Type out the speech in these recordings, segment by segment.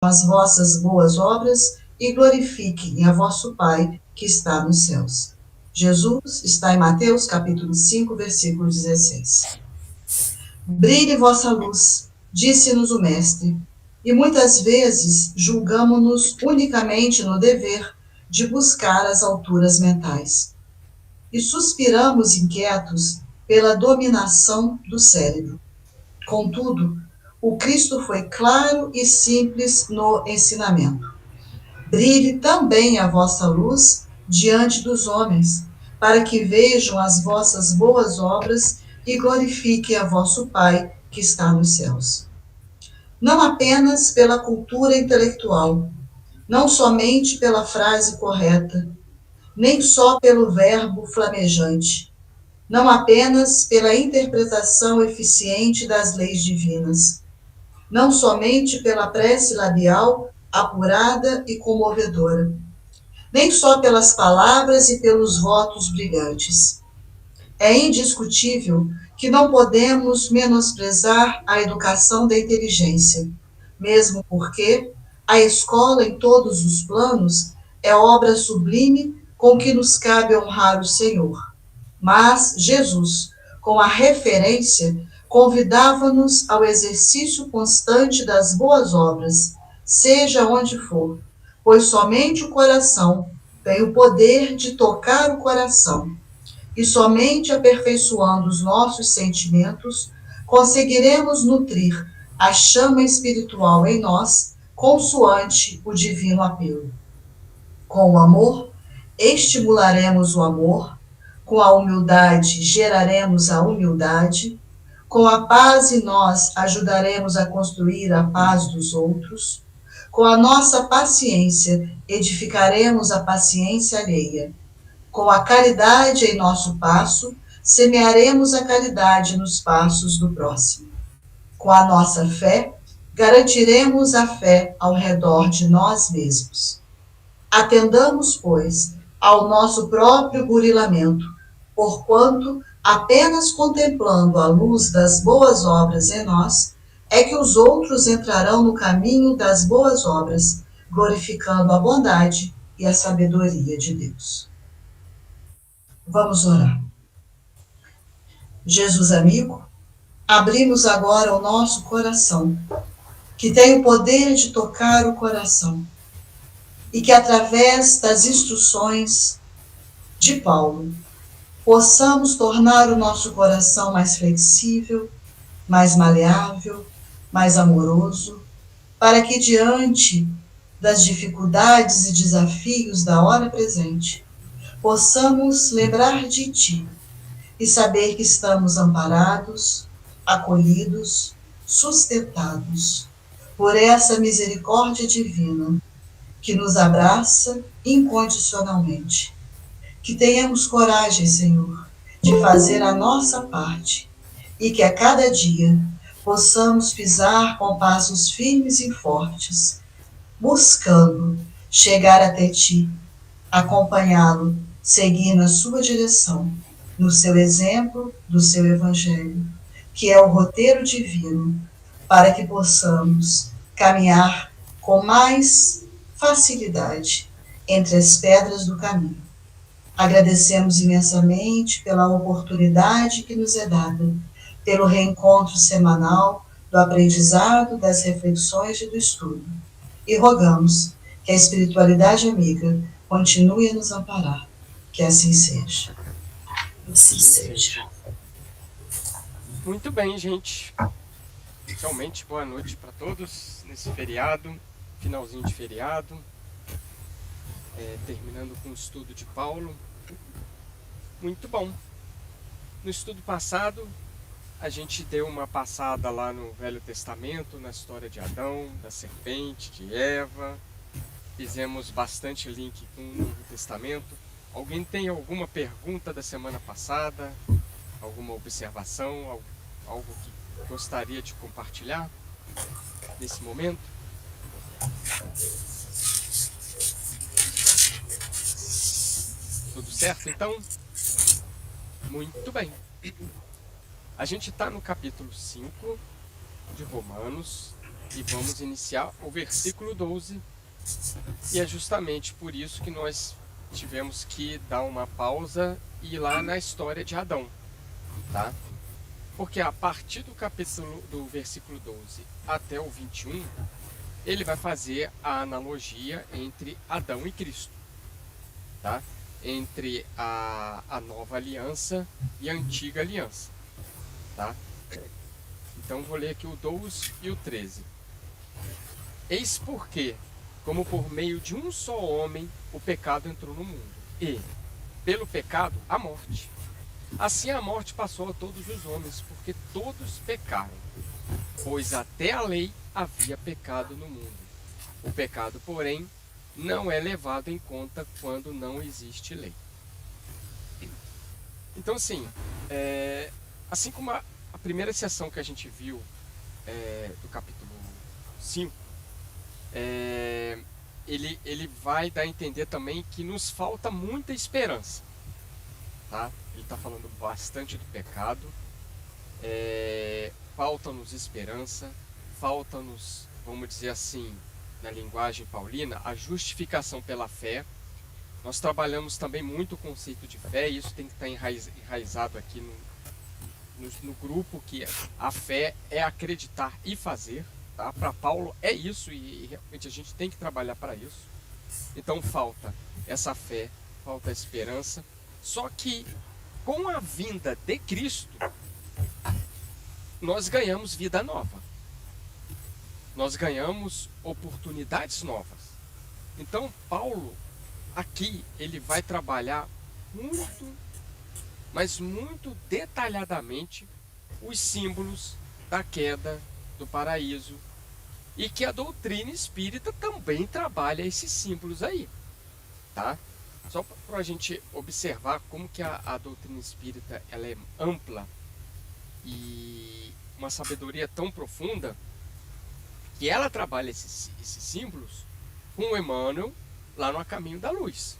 as vossas boas obras e glorifiquem a vosso Pai que está nos céus. Jesus está em Mateus capítulo 5, versículo 16. Brilhe vossa luz, disse-nos o Mestre, e muitas vezes julgamo-nos unicamente no dever de buscar as alturas mentais. E suspiramos inquietos pela dominação do cérebro. Contudo, o Cristo foi claro e simples no ensinamento. Brilhe também a vossa luz diante dos homens, para que vejam as vossas boas obras e glorifiquem a vosso Pai que está nos céus. Não apenas pela cultura intelectual, não somente pela frase correta, nem só pelo verbo flamejante, não apenas pela interpretação eficiente das leis divinas, não somente pela prece labial apurada e comovedora, nem só pelas palavras e pelos votos brilhantes. É indiscutível que não podemos menosprezar a educação da inteligência, mesmo porque a escola, em todos os planos, é obra sublime com que nos cabe honrar o Senhor. Mas Jesus, com a referência, convidava-nos ao exercício constante das boas obras, seja onde for, pois somente o coração tem o poder de tocar o coração, e somente aperfeiçoando os nossos sentimentos conseguiremos nutrir a chama espiritual em nós, consoante o divino apelo. Com o amor, estimularemos o amor, com a humildade, geraremos a humildade, com a paz em nós, ajudaremos a construir a paz dos outros, com a nossa paciência, edificaremos a paciência alheia, com a caridade em nosso passo, semearemos a caridade nos passos do próximo. Com a nossa fé, garantiremos a fé ao redor de nós mesmos. Atendamos, pois, ao nosso próprio burilamento, porquanto apenas contemplando a luz das boas obras em nós, é que os outros entrarão no caminho das boas obras, glorificando a bondade e a sabedoria de Deus. Vamos orar. Jesus amigo, abrimos agora o nosso coração, que tem o poder de tocar o coração, e que através das instruções de Paulo, possamos tornar o nosso coração mais flexível, mais maleável, mais amoroso, para que diante das dificuldades e desafios da hora presente, possamos lembrar de Ti e saber que estamos amparados, acolhidos, sustentados por essa misericórdia divina que nos abraça incondicionalmente. Que tenhamos coragem, Senhor, de fazer a nossa parte e que a cada dia possamos pisar com passos firmes e fortes, buscando chegar até Ti, acompanhá-lo, seguir na sua direção, no seu exemplo do seu Evangelho, que é o roteiro divino, para que possamos caminhar com mais facilidade entre as pedras do caminho. Agradecemos imensamente pela oportunidade que nos é dada, pelo reencontro semanal, do aprendizado, das reflexões e do estudo. E rogamos que a espiritualidade amiga continue a nos amparar. Que assim seja. Assim seja. Muito bem, gente. Inicialmente, boa noite para todos nesse feriado, finalzinho de feriado, terminando com o estudo de Paulo. Muito bom. No estudo passado, a gente deu uma passada lá no Velho Testamento, na história de Adão, da serpente, de Eva. Fizemos bastante link com o Novo Testamento. Alguém tem alguma pergunta da semana passada? Alguma observação? Algo que gostaria de compartilhar nesse momento? Tudo certo, então? Muito bem. A gente está no capítulo 5 de Romanos, e vamos iniciar o versículo 12. E é justamente por isso que nós tivemos que dar uma pausa e ir lá na história de Adão, tá? Porque a partir do versículo 12 até o 21, ele vai fazer a analogia entre Adão e Cristo, tá? Entre a nova aliança e a antiga aliança, tá? Então vou ler aqui o 12 e o 13. Eis porque, como por meio de um só homem, o pecado entrou no mundo, e, pelo pecado, a morte. Assim a morte passou a todos os homens, porque todos pecaram. Pois até a lei havia pecado no mundo. O pecado, porém, não é levado em conta quando não existe lei. Então, assim como a primeira sessão que a gente viu do capítulo 5, ele vai dar a entender também que nos falta muita esperança. Tá? Ele está falando bastante do pecado, falta-nos esperança, falta-nos, vamos dizer assim, na linguagem paulina, a justificação pela fé. Nós trabalhamos também muito o conceito de fé, e isso tem que estar enraizado aqui no grupo, que a fé é acreditar e fazer. Tá? Para Paulo é isso, e realmente a gente tem que trabalhar para isso. Então falta essa fé, falta a esperança. Só que com a vinda de Cristo, nós ganhamos vida nova. Nós ganhamos oportunidades novas. Então Paulo, aqui, ele vai trabalhar muito, mas muito detalhadamente, os símbolos da queda do paraíso, e que a doutrina espírita também trabalha esses símbolos aí, tá? Só para a gente observar como que a doutrina espírita ela é ampla e uma sabedoria tão profunda, que ela trabalha esses símbolos com o Emmanuel lá no A Caminho da Luz,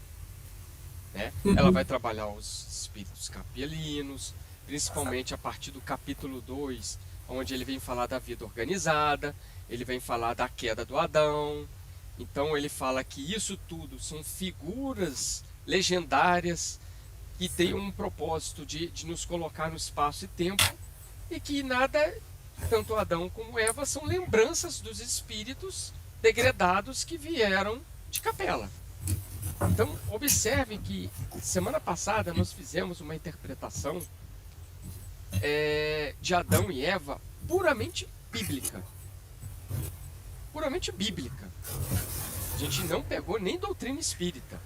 né? Ela vai trabalhar os espíritos capelinos, principalmente a partir do capítulo 2, onde ele vem falar da vida organizada, ele vem falar da queda do Adão. Então ele fala que isso tudo são figuras legendárias que têm um propósito de nos colocar no espaço e tempo, e que nada, tanto Adão como Eva, são lembranças dos espíritos degradados que vieram de Capela. Então observe que semana passada nós fizemos uma interpretação de Adão e Eva puramente bíblica. Puramente bíblica. A gente não pegou nem doutrina espírita.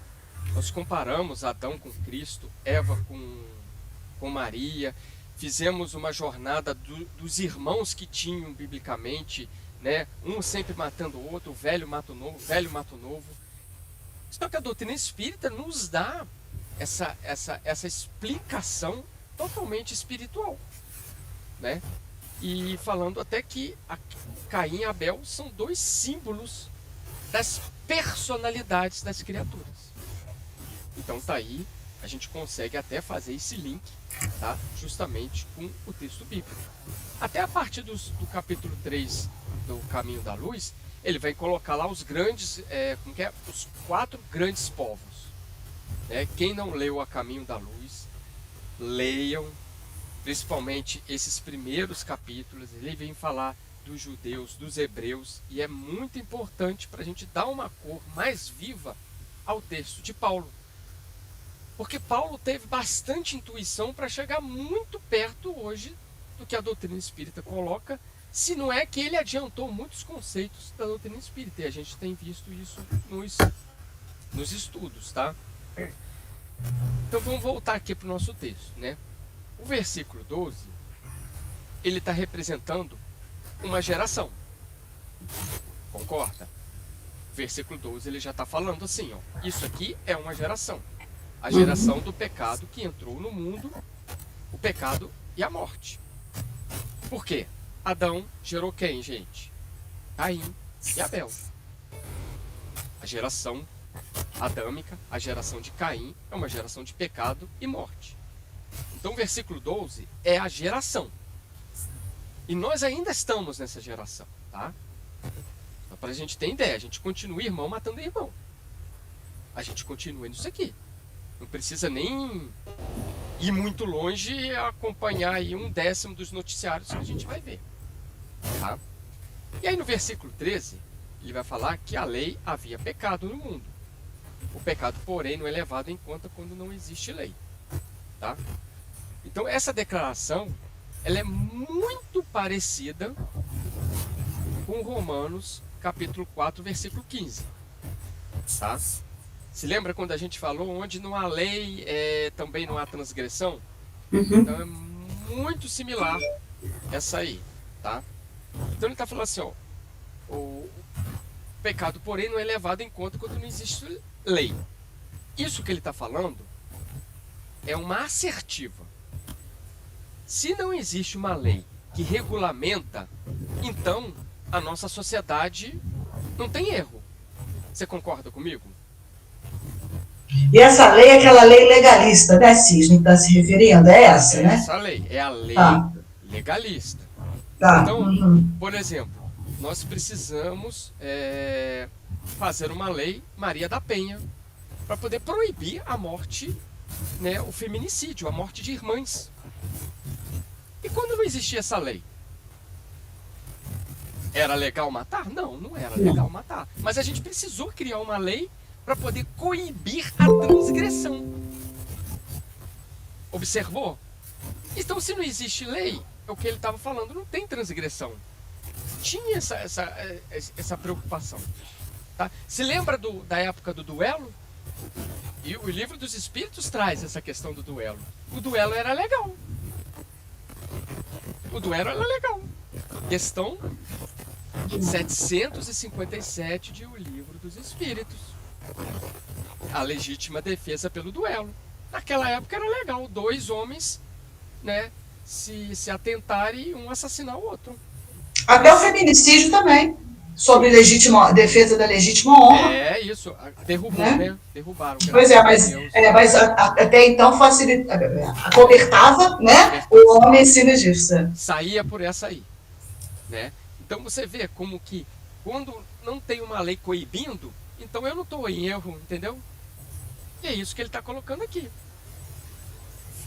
Nós comparamos Adão com Cristo, Eva com Maria, fizemos uma jornada dos irmãos que tinham biblicamente, né? Um sempre matando o outro, o velho mata o novo, o velho mata o novo. Só que a doutrina espírita nos dá essa explicação totalmente espiritual, né? E falando até que Caim e Abel são dois símbolos das personalidades das criaturas. Então tá aí, a gente consegue até fazer esse link, tá? Justamente com o texto bíblico. Até a partir do capítulo 3 do Caminho da Luz, ele vai colocar lá os grandes, os 4 grandes povos, né? Quem não leu A Caminho da Luz, leiam, principalmente esses primeiros capítulos. Ele vem falar dos judeus, dos hebreus, e é muito importante para a gente dar uma cor mais viva ao texto de Paulo, porque Paulo teve bastante intuição para chegar muito perto hoje do que a doutrina espírita coloca, se não é que ele adiantou muitos conceitos da doutrina espírita, e a gente tem visto isso nos estudos, tá? Então vamos voltar aqui para o nosso texto, né? O versículo 12, ele está representando uma geração, concorda? O versículo 12 ele já está falando assim, ó, isso aqui é uma geração, a geração do pecado que entrou no mundo, o pecado e a morte. Por quê? Adão gerou quem, gente? Caim e Abel. A geração adâmica, a geração de Caim, é uma geração de pecado e morte. Então o versículo 12 é a geração. E nós ainda estamos nessa geração, tá? Só para a gente ter ideia, a gente continua irmão matando irmão. A gente continua nisso aqui. Não precisa nem ir muito longe e acompanhar aí 1/10 dos noticiários que a gente vai ver. Tá? E aí no versículo 13, ele vai falar que a lei havia pecado no mundo. O pecado, porém, não é levado em conta quando não existe lei. Tá? Então essa declaração, ela é muito parecida com Romanos capítulo 4, versículo 15. Tá? Se lembra quando a gente falou onde não há lei, também não há transgressão? Então é muito similar essa aí, tá? Então ele está falando assim, ó, o pecado, porém, não é levado em conta quando não existe lei. Isso que ele está falando é uma assertiva. Se não existe uma lei que regulamenta, então a nossa sociedade não tem erro. Você concorda comigo? E essa lei é aquela lei legalista, né, Cisne, que está se referindo? É essa, né? Essa lei, é a lei legalista. Tá. Então, por exemplo, nós precisamos fazer uma lei Maria da Penha para poder proibir a morte, né, o feminicídio, a morte de irmãs. E quando não existia essa lei? Era legal matar? Não, não era legal matar. Mas a gente precisou criar uma lei para poder coibir a transgressão. Observou? Então, se não existe lei, é o que ele estava falando, não tem transgressão. Tinha essa preocupação. Tá? Se lembra da época do duelo? E o Livro dos Espíritos traz essa questão do duelo. O duelo era legal. O duelo era legal. Questão 757 de O Livro dos Espíritos. A legítima defesa pelo duelo. Naquela época era legal, 2 homens, né, se atentarem e um assassinar o outro. Até o feminicídio também, sobre defesa da legítima honra. É isso, derrubou, né? Derrubaram. Pois é, mas até então acobertava, né, o homem em cima disso. Saía por essa aí, né? Então você vê como que quando não tem uma lei coibindo, então eu não estou em erro, entendeu? E é isso que ele está colocando aqui.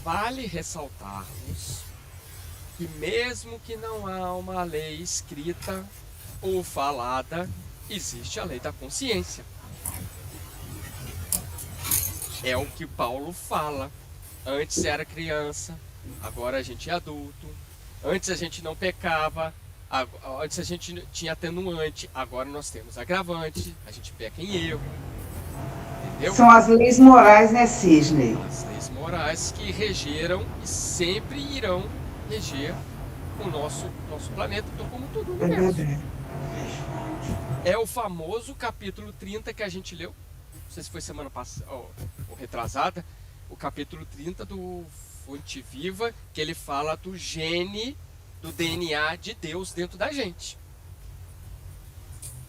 Vale ressaltarmos que mesmo que não há uma lei escrita ou falada, existe a lei da consciência. É o que Paulo fala. Antes era criança, agora a gente é adulto. Antes a gente não pecava, antes a gente tinha atenuante, agora nós temos agravante, a gente peca em erro. Entendeu? São as leis morais, né, Cisne? As leis morais que regeram e sempre irão reger o nosso planeta, como todo o universo. É o famoso capítulo 30 que a gente leu, não sei se foi semana passada ou retrasada, o capítulo 30 do Fonte Viva, que ele fala do gene, do DNA de Deus dentro da gente.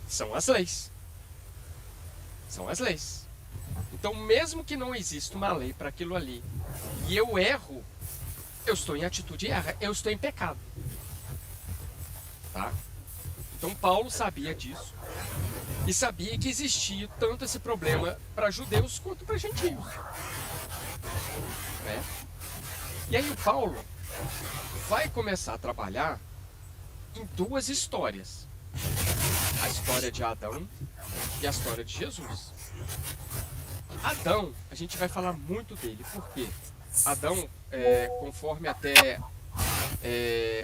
São as leis. São as leis. Então, mesmo que não exista uma lei para aquilo ali, e eu erro, eu estou em atitude erra, eu estou em pecado. Tá? Então, Paulo sabia disso. E sabia que existia tanto esse problema para judeus quanto para gentios. Né? E aí o Paulo vai começar a trabalhar em 2 histórias. A história de Adão e a história de Jesus. Adão, a gente vai falar muito dele, porque Adão, conforme até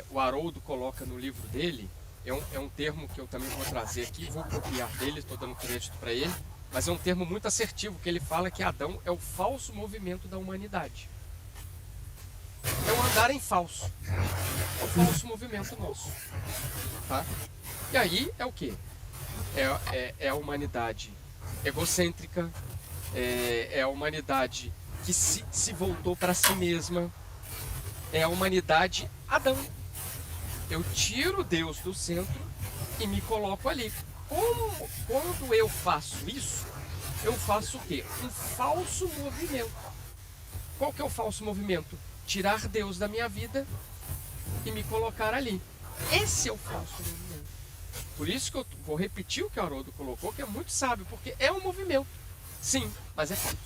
o Haroldo coloca no livro dele, é um termo que eu também vou trazer aqui, vou copiar dele, estou dando crédito para ele, mas é um termo muito assertivo, que ele fala que Adão é o falso movimento da humanidade. É o andar em falso. É o falso movimento nosso. Tá? E aí é o quê? É a humanidade egocêntrica, é a humanidade que se voltou para si mesma, é a humanidade Adão. Eu tiro Deus do centro e me coloco ali. Quando eu faço isso, eu faço o quê? Um falso movimento. Qual que é o falso movimento? Tirar Deus da minha vida e me colocar ali. Esse é o falso movimento. Por isso que eu vou repetir o que o Haroldo colocou, que é muito sábio, porque é um movimento. Sim, mas é falso.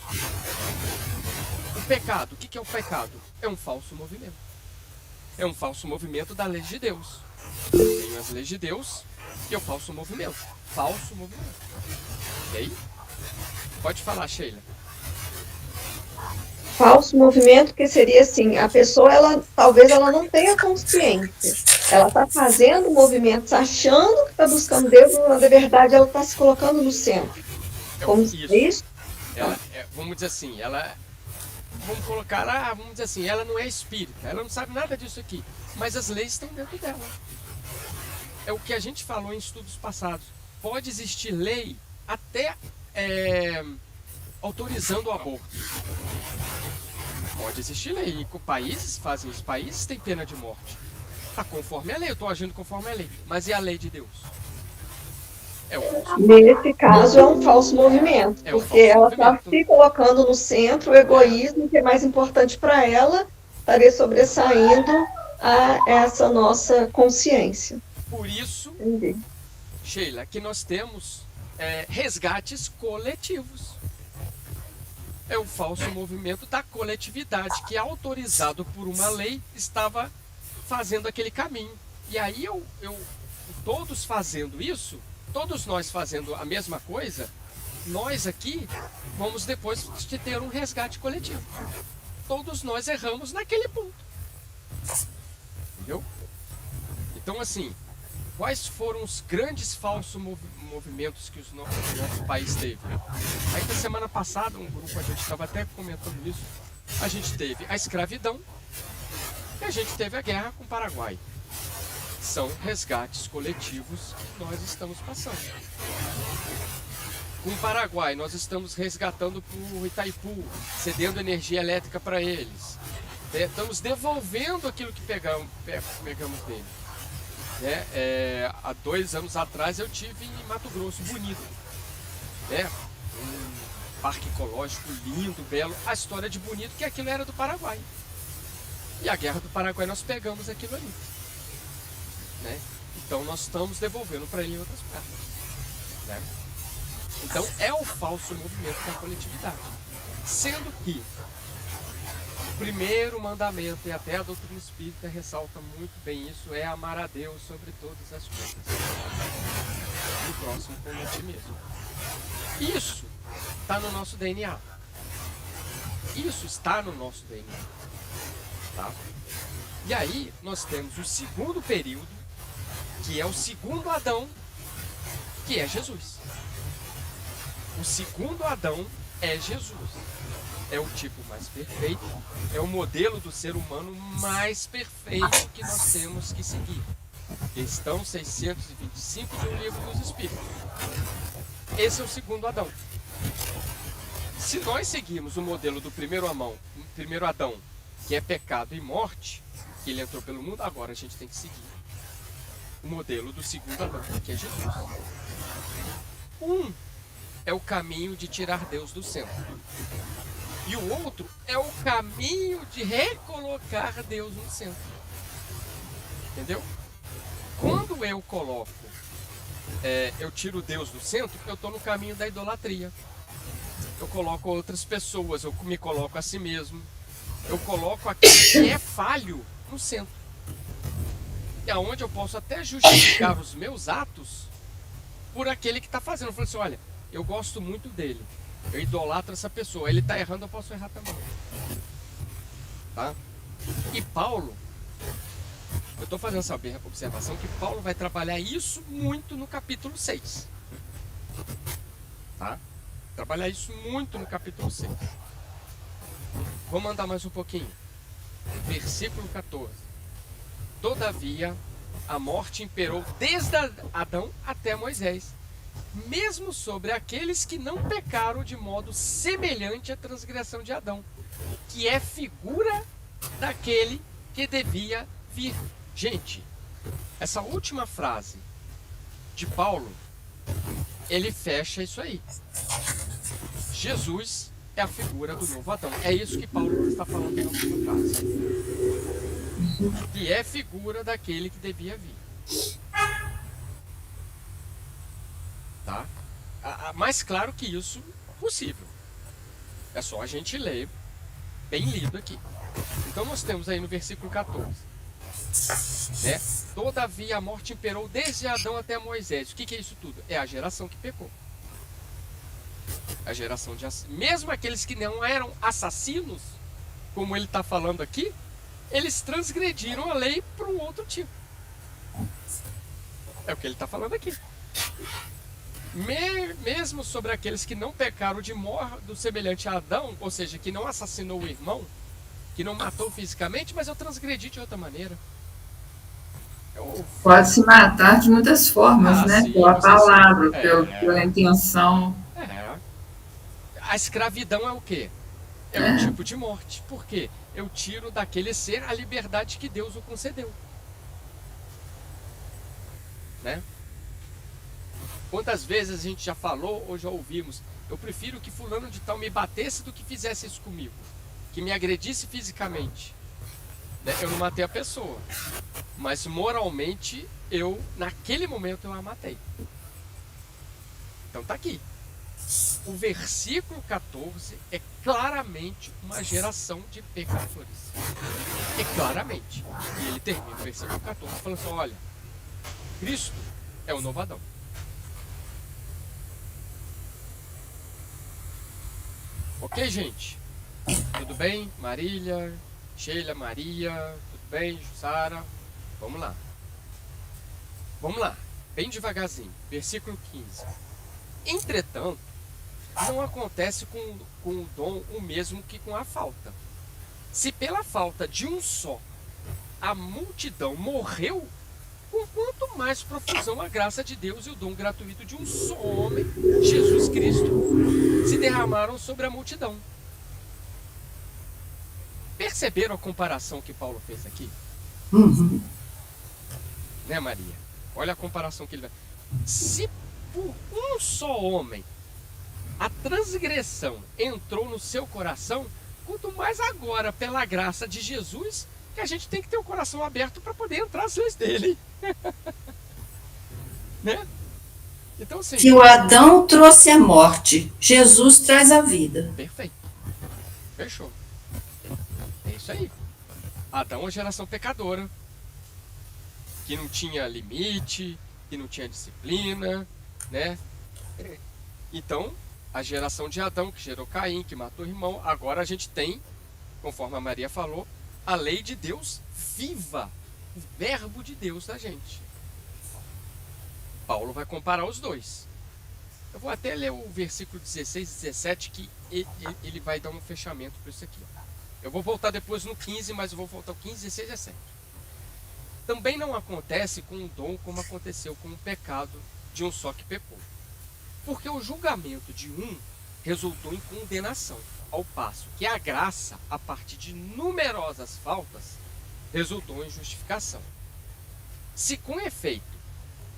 O pecado, o que é o pecado? É um falso movimento. É um falso movimento da lei de Deus. Tem as leis de Deus e o falso movimento. Falso movimento. Ok? Pode falar, Sheila. Falso movimento, que seria assim, a pessoa, talvez ela não tenha consciência. Ela está fazendo movimentos achando que está buscando Deus, mas na verdade ela está se colocando no centro. Como isso? Vamos dizer assim, vamos dizer assim, ela não é espírita, ela não sabe nada disso aqui, mas as leis estão dentro dela. É o que a gente falou em estudos passados. Pode existir lei até autorizando o aborto. Pode existir lei. E países fazem isso. Países têm pena de morte. Está conforme a lei. Eu estou agindo conforme a lei. Mas e a lei de Deus? Nesse caso é um falso movimento. Porque ela está se colocando no centro, o egoísmo, que é mais importante para ela, estaria sobressaindo a essa nossa consciência. Por isso, Sheila, que nós temos resgates coletivos. É o falso movimento da coletividade, que autorizado por uma lei, estava fazendo aquele caminho. E aí todos fazendo isso, todos nós fazendo a mesma coisa, nós aqui vamos depois de ter um resgate coletivo. Todos nós erramos naquele ponto. Entendeu? Então, assim, quais foram os grandes falsos movimentos que o nosso país teve? Aí, na semana passada, um grupo, a gente estava até comentando isso, a gente teve a escravidão e a gente teve a guerra com o Paraguai. São resgates coletivos que nós estamos passando. Com o Paraguai, nós estamos resgatando para o Itaipu, cedendo energia elétrica para eles. Estamos devolvendo aquilo que pegamos dele. Há 2 anos atrás eu tive em Mato Grosso, bonito. Um parque ecológico lindo, belo. A história de bonito, que aquilo era do Paraguai. E a guerra do Paraguai nós pegamos aquilo ali. Então nós estamos devolvendo para ele em outras partes. Então é o falso movimento da coletividade. Sendo que o primeiro mandamento, e até a doutrina espírita ressalta muito bem isso, é amar a Deus sobre todas as coisas. E o próximo como a ti mesmo. Isso está no nosso DNA. Isso está no nosso DNA. Tá? E aí nós temos o segundo período, que é o segundo Adão, que é Jesus. O segundo Adão é Jesus. É o tipo mais perfeito, é o modelo do ser humano mais perfeito que nós temos que seguir. Questão 625 do Livro dos Espíritos. Esse é o segundo Adão. Se nós seguirmos o modelo do primeiro Adão, que é pecado e morte, que ele entrou pelo mundo, agora a gente tem que seguir o modelo do segundo Adão, que é Jesus. Um é o caminho de tirar Deus do centro. E o outro é o caminho de recolocar Deus no centro. Entendeu? Quando eu coloco, eu tiro Deus do centro, eu estou no caminho da idolatria. Eu coloco outras pessoas, eu me coloco a si mesmo. Eu coloco aquilo que é falho no centro. E aonde eu posso até justificar os meus atos por aquele que está fazendo. Eu falo assim, olha, eu gosto muito dele. Eu idolatro essa pessoa. Ele está errando, eu posso errar também. Tá? E Paulo, eu estou fazendo essa observação que Paulo vai trabalhar isso muito no capítulo 6. Tá? Trabalhar isso muito no capítulo 6. Vamos andar mais um pouquinho. Versículo 14. Todavia, a morte imperou desde Adão até Moisés, mesmo sobre aqueles que não pecaram de modo semelhante à transgressão de Adão, que é figura daquele que devia vir. Gente, essa última frase de Paulo, ele fecha isso aí. Jesus é a figura do novo Adão. É isso que Paulo está falando na última frase. Que é figura daquele que devia vir. mais claro que isso possível. É só a gente ler, bem lido aqui. Então nós temos aí no versículo 14, né? Todavia a morte imperou desde Adão até Moisés. O que é isso tudo? É a geração que pecou. A geração de mesmo aqueles que não eram assassinos, como ele está falando aqui, eles transgrediram a lei para um outro tipo. É o que ele está falando aqui. Mesmo sobre aqueles que não pecaram de modo semelhante a Adão, ou seja, que não assassinou o irmão, que não matou fisicamente, mas eu transgredi de outra maneira. Pode se matar de muitas formas, né? Sim, Pela palavra, pela intenção. A escravidão é o quê? É um tipo de morte. Por quê? Eu tiro daquele ser a liberdade que Deus o concedeu. Né? Quantas vezes a gente já falou ou já ouvimos: eu prefiro que fulano de tal me batesse do que fizesse isso comigo, que me agredisse fisicamente. Né? Eu não matei a pessoa, mas moralmente naquele momento eu a matei. Então tá aqui. O versículo 14 é claramente uma geração de pecadores. É claramente. E ele termina o versículo 14 falando assim: olha, Cristo é o novo Adão. Ok, gente? Tudo bem? Marília, Sheila, Maria, tudo bem? Jussara? Vamos lá. Vamos lá, bem devagarzinho. Versículo 15. Entretanto, não acontece com o dom o mesmo que com a falta. Se pela falta de um só a multidão morreu, com quanto mais profusão a graça de Deus e o dom gratuito de um só homem, Jesus Cristo, se derramaram sobre a multidão. Perceberam a comparação que Paulo fez aqui? Uhum. Né, Maria? Olha a comparação que ele dá. Se por um só homem a transgressão entrou no seu coração, quanto mais agora, pela graça de Jesus, que a gente tem que ter o coração aberto para poder entrar as leis dele. Né? Então, assim, que o Adão trouxe a morte, Jesus traz a vida. Perfeito. Fechou. É isso aí. Adão é uma geração pecadora, que não tinha limite, que não tinha disciplina, né? Então, a geração de Adão, que gerou Caim, que matou o irmão, agora a gente tem, conforme a Maria falou, a lei de Deus viva, o verbo de Deus da gente. Paulo vai comparar os dois. Eu vou até ler o versículo 16 e 17, que ele vai dar um fechamento para isso aqui. Eu vou voltar depois no 15, mas eu vou voltar ao 15, 16 e 17. Também não acontece com o dom como aconteceu com o pecado de um só que pecou. Porque o julgamento de um resultou em condenação, ao passo que a graça, a partir de numerosas faltas, resultou em justificação. Se com efeito,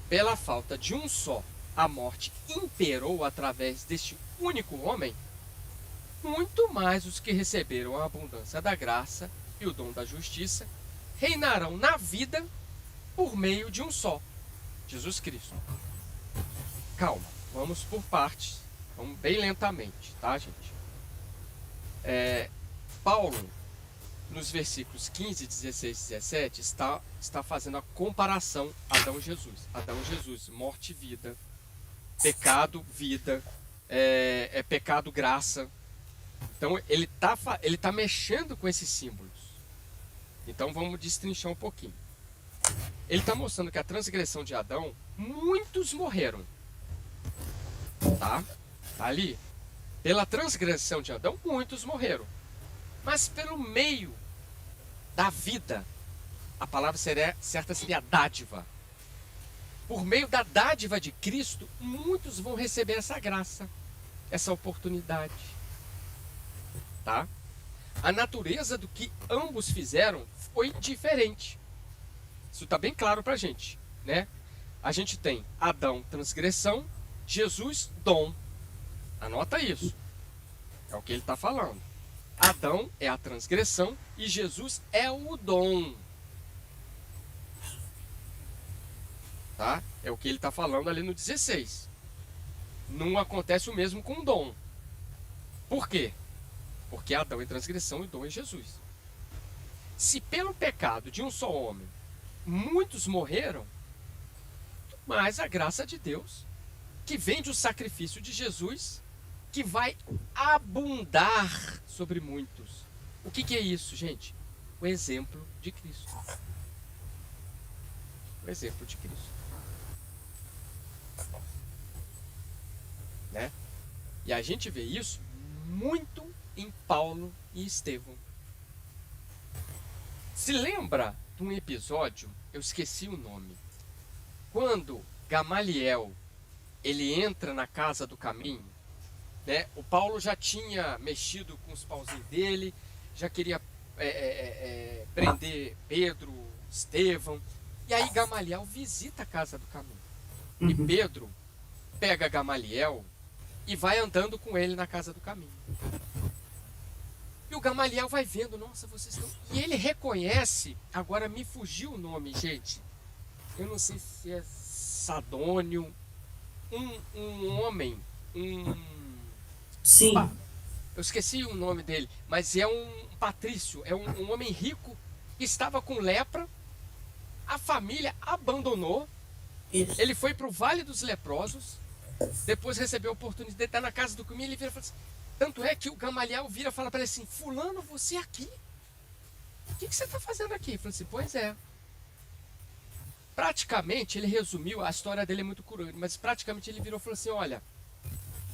pela falta de um só, a morte imperou através deste único homem, muito mais os que receberam a abundância da graça e o dom da justiça reinarão na vida por meio de um só, Jesus Cristo. Calma, vamos por partes, vamos bem lentamente, tá, gente? Paulo, nos versículos 15, 16 e 17, está fazendo a comparação Adão e Jesus. Adão e Jesus, morte e vida, pecado, vida, pecado, graça. Então ele tá mexendo com esses símbolos. Então vamos destrinchar um pouquinho. Ele está mostrando que a transgressão de Adão, muitos morreram. Tá ali. Pela transgressão de Adão, muitos morreram. Mas pelo meio da vida, a palavra certa seria dádiva. Por meio da dádiva de Cristo, muitos vão receber essa graça, essa oportunidade. Tá? A natureza do que ambos fizeram foi diferente. Isso está bem claro para a gente, né? A gente tem Adão, transgressão, Jesus, dom. Anota isso. É o que ele está falando. Adão é a transgressão e Jesus é o dom. Tá? É o que ele está falando ali no 16. Não acontece o mesmo com o Dom. Por quê? Porque Adão é transgressão e Dom é Jesus. Se pelo pecado de um só homem muitos morreram, mas a graça de Deus, que vem do sacrifício de Jesus, que vai abundar sobre muitos. O que é isso, gente? O exemplo de Cristo. O exemplo de Cristo. Né? E a gente vê isso muito em Paulo e Estevão. Se lembra de um episódio, eu esqueci o nome, quando Gamaliel ele entra na casa do caminho, né? O Paulo já tinha mexido com os pauzinhos dele, já queria prender Pedro, Estevão, e aí Gamaliel visita a casa do caminho. E Pedro pega Gamaliel e vai andando com ele na casa do caminho. E o Gamaliel vai vendo, nossa, vocês estão... E ele reconhece, agora me fugiu o nome, gente. Eu não sei se é Sadônio, um homem, Sim. eu esqueci o nome dele, mas é um patrício, é um homem rico que estava com lepra, a família abandonou, Isso. ele foi para o Vale dos Leprosos, depois recebeu a oportunidade de estar na casa do caminho, ele vira e fala assim, tanto é que o Gamaliel vira e fala para ele assim, fulano, você aqui? O que você está fazendo aqui? Ele fala assim, pois é. Praticamente, ele resumiu, a história dele é muito curiosa, mas praticamente ele virou e falou assim, olha,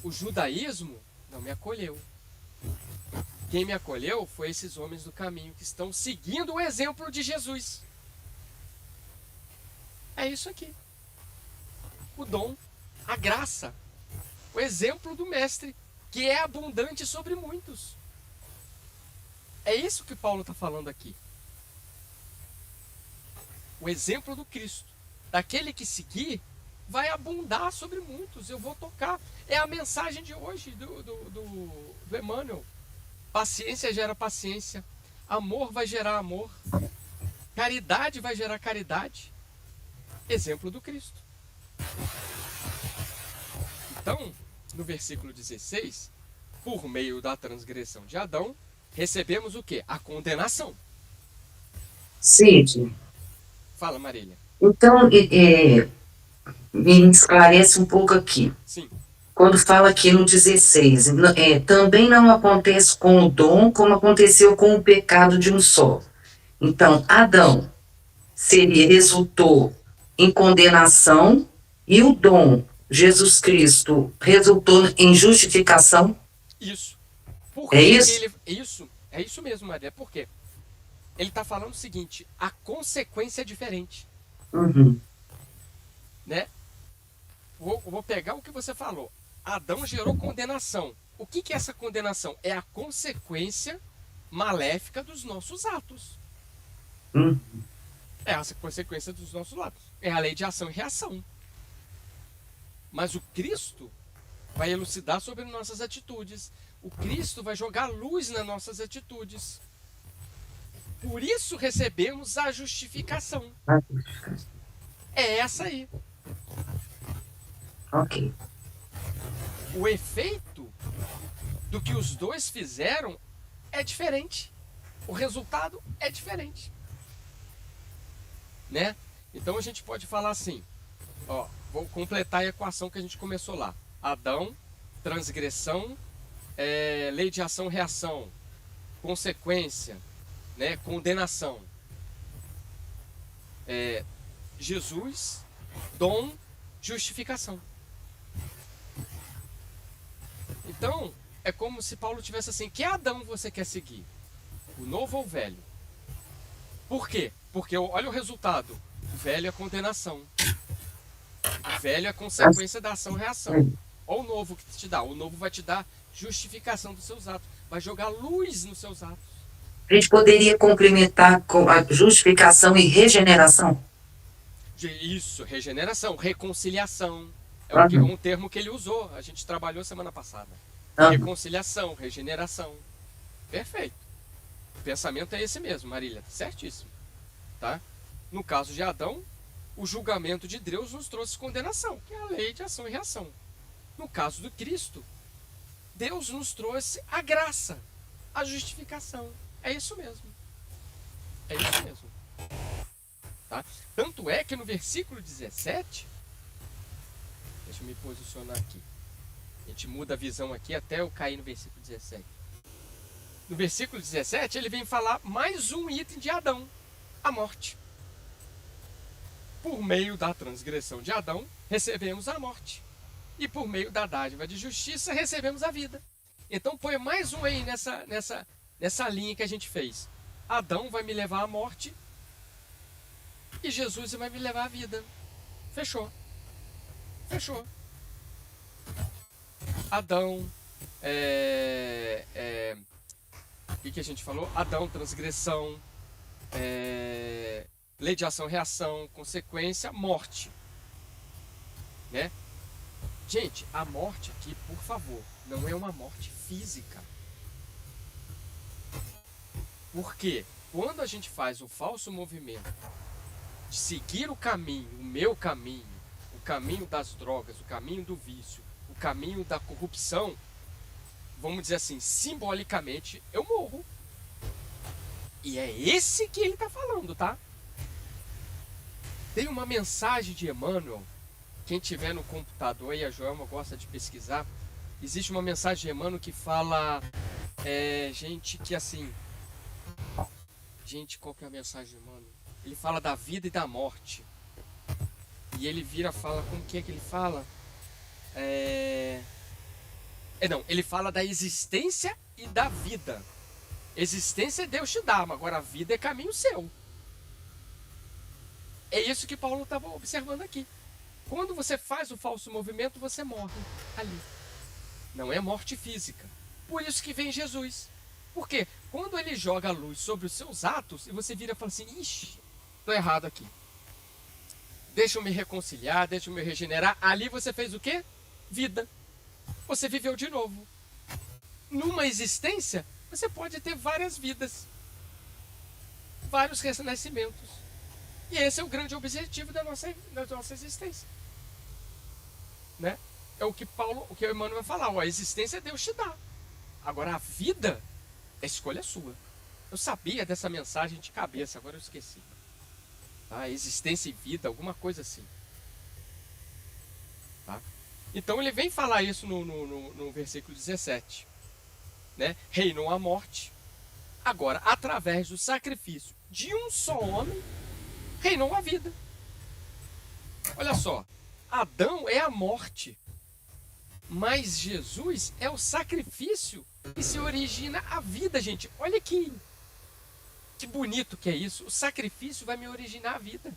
o judaísmo não me acolheu. Quem me acolheu foi esses homens do caminho que estão seguindo o exemplo de Jesus. É isso aqui. O dom, a graça, o exemplo do mestre, que é abundante sobre muitos. É isso que Paulo está falando aqui. O exemplo do Cristo, daquele que seguir, vai abundar sobre muitos. Eu vou tocar. É a mensagem de hoje do Emmanuel. Paciência gera paciência. Amor vai gerar amor. Caridade vai gerar caridade. Exemplo do Cristo. Então, no versículo 16, por meio da transgressão de Adão, recebemos o quê? A condenação. Cid, Fala, Marília. então me esclarece um pouco aqui. Sim. Quando fala aqui no 16, também não acontece com o dom como aconteceu com o pecado de um só. Então, Adão resultou em condenação e o dom, Jesus Cristo, resultou em justificação? Isso. Por É que isso? É isso mesmo, Maria. Por quê? Ele está falando o seguinte, a consequência é diferente. Uhum. Né? Vou pegar o que você falou. Adão gerou condenação. O que é essa condenação? É a consequência maléfica dos nossos atos. Uhum. É a consequência dos nossos atos. É a lei de ação e reação. Mas o Cristo vai elucidar sobre nossas atitudes. O Cristo vai jogar luz nas nossas atitudes. Por isso recebemos a justificação. É essa aí. Ok. O efeito do que os dois fizeram é diferente. O resultado é diferente. Né? Então a gente pode falar assim, ó, vou completar a equação que a gente começou lá. Adão, transgressão, lei de ação e reação, consequência, né, condenação. Jesus, dom, justificação. Então, é como se Paulo tivesse assim, que Adão você quer seguir? O novo ou o velho? Por quê? Porque olha o resultado. O velho é condenação. O velho é consequência da ação e reação. Olha o novo que te dá. O novo vai te dar justificação dos seus atos. Vai jogar luz nos seus atos. A gente poderia complementar com a justificação e regeneração? Isso, regeneração, reconciliação. É um termo que ele usou. A gente trabalhou semana passada. Reconciliação, regeneração. Perfeito. O pensamento é esse mesmo, Marília. Certíssimo. Tá? No caso de Adão, o julgamento de Deus nos trouxe condenação, que é a lei de ação e reação. No caso do Cristo, Deus nos trouxe a graça, a justificação. É isso mesmo. É isso mesmo. Tá? Tanto é que no versículo 17, deixa eu me posicionar aqui. A gente muda a visão aqui até eu cair no versículo 17. No versículo 17, ele vem falar mais um item de Adão, a morte. Por meio da transgressão de Adão, recebemos a morte. E por meio da dádiva de justiça, recebemos a vida. Então põe mais um aí nessa linha que a gente fez. Adão vai me levar à morte e Jesus vai me levar à vida. Fechou. Fechou. Adão, o que a gente falou? Adão, transgressão, lei de ação, reação, consequência, morte. Né? Gente, a morte aqui, por favor, não é uma morte física. Porque quando a gente faz o falso movimento de seguir o caminho, o meu caminho, o caminho das drogas, o caminho do vício, o caminho da corrupção, vamos dizer assim, simbolicamente, eu morro. E é esse que ele está falando, tá? Tem uma mensagem de Emmanuel, quem tiver no computador, e a Joelma gosta de pesquisar, existe uma mensagem de Emmanuel que fala, gente, que assim, gente, qual que é a mensagem de Emmanuel? Ele fala da vida e da morte. E ele vira, fala, como que é que ele fala? Não, ele fala da existência e da vida. Existência Deus te dá, mas agora a vida é caminho seu. É isso que Paulo estava observando aqui. Quando você faz o falso movimento, você morre ali. Não é morte física. Por isso que vem Jesus. Por quê? Quando ele joga a luz sobre os seus atos, e você vira e fala assim, ixi, estou errado aqui. Deixa eu me reconciliar, deixa eu me regenerar. Ali você fez o quê? Vida. Você viveu de novo. Numa existência, você pode ter várias vidas. Vários renascimentos. E esse é o grande objetivo da nossa existência. Né? É o que o Emmanuel vai falar. Ó, a existência Deus te dá. Agora a vida, a escolha é sua. Eu sabia dessa mensagem de cabeça, agora eu esqueci. Tá? Existência e vida, alguma coisa assim. Tá? Então ele vem falar isso no versículo 17. Né? Reinou a morte. Agora, através do sacrifício de um só homem, reinou a vida. Olha só, Adão é a morte, mas Jesus é o sacrifício e se origina a vida, gente. Olha que bonito que é isso. O sacrifício vai me originar a vida.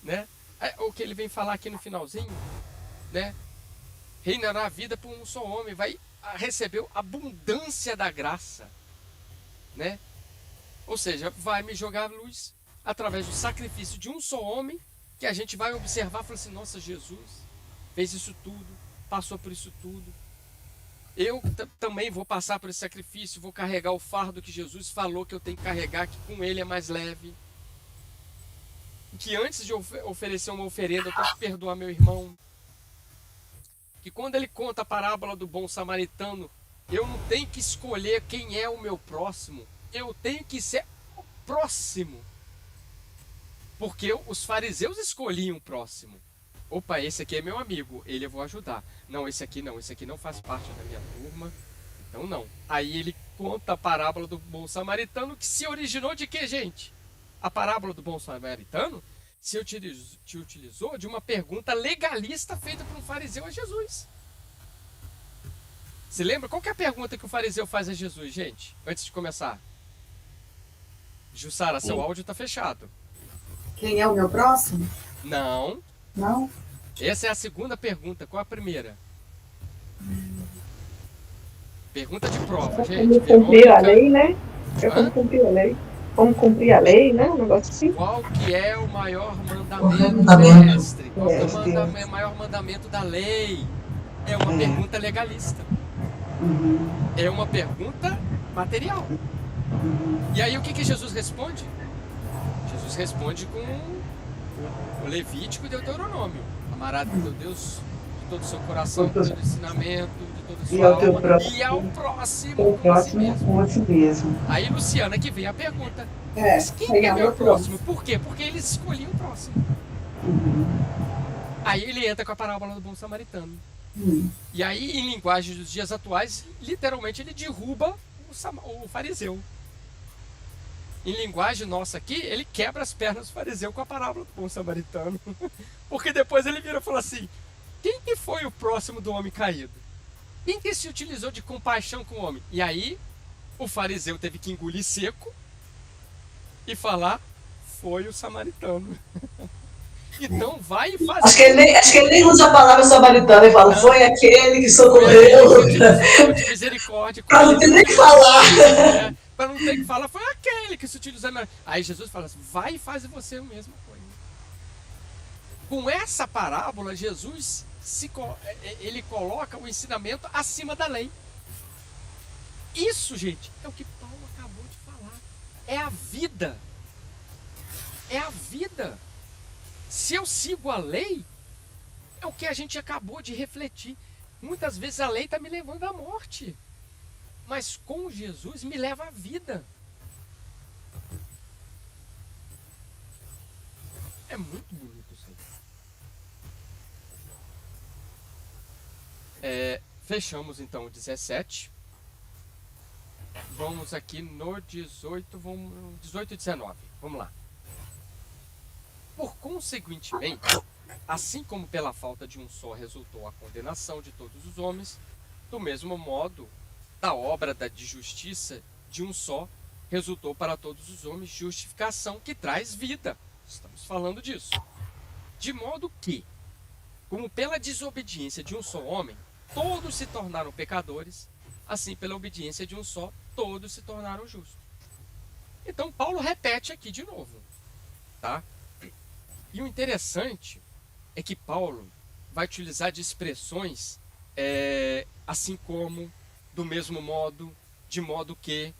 Né? O que ele vem falar aqui no finalzinho, né? Reinará a vida por um só homem, vai receber abundância da graça, né? Ou seja, vai me jogar a luz através do sacrifício de um só homem, que a gente vai observar e falar assim, nossa, Jesus fez isso tudo, passou por isso tudo. Eu também vou passar por esse sacrifício, vou carregar o fardo que Jesus falou que eu tenho que carregar, que com ele é mais leve. Que antes de oferecer uma oferenda, eu tenho que perdoar meu irmão. Que quando ele conta a parábola do bom samaritano, eu não tenho que escolher quem é o meu próximo. Eu tenho que ser o próximo. Porque os fariseus escolhiam o próximo. Opa, esse aqui é meu amigo, ele eu vou ajudar. Não, esse aqui não faz parte da minha turma. Então não. Aí ele conta a parábola do bom samaritano, que se originou de quê, gente? A parábola do bom samaritano se utilizou de uma pergunta legalista feita por um fariseu a Jesus. Se lembra? Qual que é a pergunta que o fariseu faz a Jesus, gente? Antes de começar. Jussara, seu áudio está fechado. Quem é o meu próximo? Não. Não? Essa é a segunda pergunta. Qual a primeira? Pergunta de prova, gente. Como cumprir a lei, né? Como cumprir a lei. Como cumprir a lei, né? Um negócio assim. Qual que é o maior mandamento, mestre? Qual que é o maior mandamento da lei? É uma pergunta legalista. É uma pergunta material. E aí o que Jesus responde? Jesus responde com o Levítico e Deuteronômio. Amarás teu Deus todo o seu coração, de todo o ensinamento, de toda a E sua ao teu alma, próximo, e ao próximo teu como a si próximo mesmo. como a si mesmo. Aí, Luciana, que vem a pergunta. É, Mas quem aí é é o meu meu próximo? Por quê? Porque ele escolhia o próximo. Aí ele entra com a parábola do bom samaritano. E aí, em linguagem dos dias atuais, literalmente ele derruba o fariseu. Em linguagem nossa aqui, ele quebra as pernas do fariseu com a parábola do bom samaritano. Porque depois ele vira e fala assim: quem que foi o próximo do homem caído? Quem que se utilizou de compaixão com o homem? E aí, o fariseu teve que engolir seco e falar: foi o samaritano. Então vai fazer. Acho que ele nem usa a palavra samaritano, ele fala, foi aquele que Foi aquele socorreu. que utilizou de misericórdia. Para não ter nem que falar. Para não ter que falar, foi aquele que se utilizou. Aí Jesus fala assim: vai e faz você a mesma coisa. Com essa parábola, Jesus ele coloca o ensinamento acima da lei. Isso, gente, é o que Paulo acabou de falar. É a vida. É a vida. Se eu sigo a lei, é o que a gente acabou de refletir. Muitas vezes a lei está me levando à morte. Mas com Jesus me leva à vida. É muito bonito isso aí. Fechamos então o 17. Vamos aqui no 18, 18 e 19. Vamos lá. Por conseguintemente, assim como pela falta de um só resultou a condenação de todos os homens, do mesmo modo, da obra de justiça de um só resultou para todos os homens justificação que traz vida. Estamos falando disso. De modo que, como pela desobediência de um só homem, todos se tornaram pecadores, assim pela obediência de um só, todos se tornaram justos. Então Paulo repete aqui de novo, tá? E o interessante é que Paulo vai utilizar de expressões assim como, do mesmo modo, de modo que,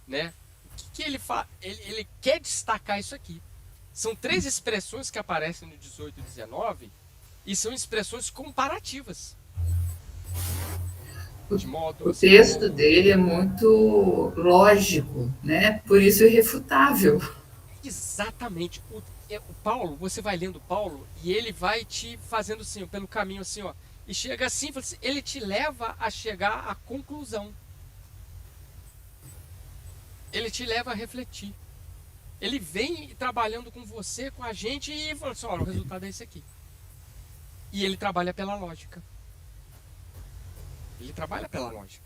né? O que ele faz? Ele quer destacar isso aqui. São 3 expressões que aparecem no 18 e 19 e são expressões comparativas. De modo O texto dele é muito lógico, né? Por isso irrefutável. Exatamente. O Paulo, você vai lendo Paulo e ele vai te fazendo assim, pelo caminho assim, ó, e chega assim, ele te leva a chegar à conclusão. Ele te leva a refletir. Ele vem trabalhando com você, com a gente, e fala assim: olha, o resultado é esse aqui. E ele trabalha pela lógica. Ele trabalha pela lógica.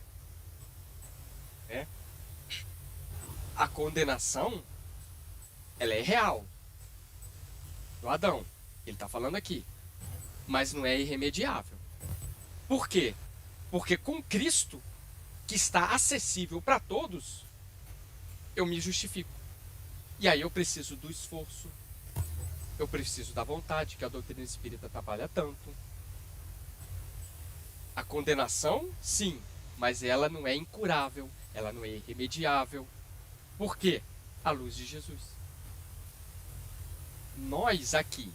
Né? A condenação, ela é real. Do Adão. Ele está falando aqui. Mas não é irremediável. Por quê? Porque com Cristo, que está acessível para todos, eu me justifico. E aí eu preciso do esforço, eu preciso da vontade, que a doutrina espírita trabalha tanto. A condenação, sim, mas ela não é incurável, ela não é irremediável. Por quê? À luz de Jesus. Nós aqui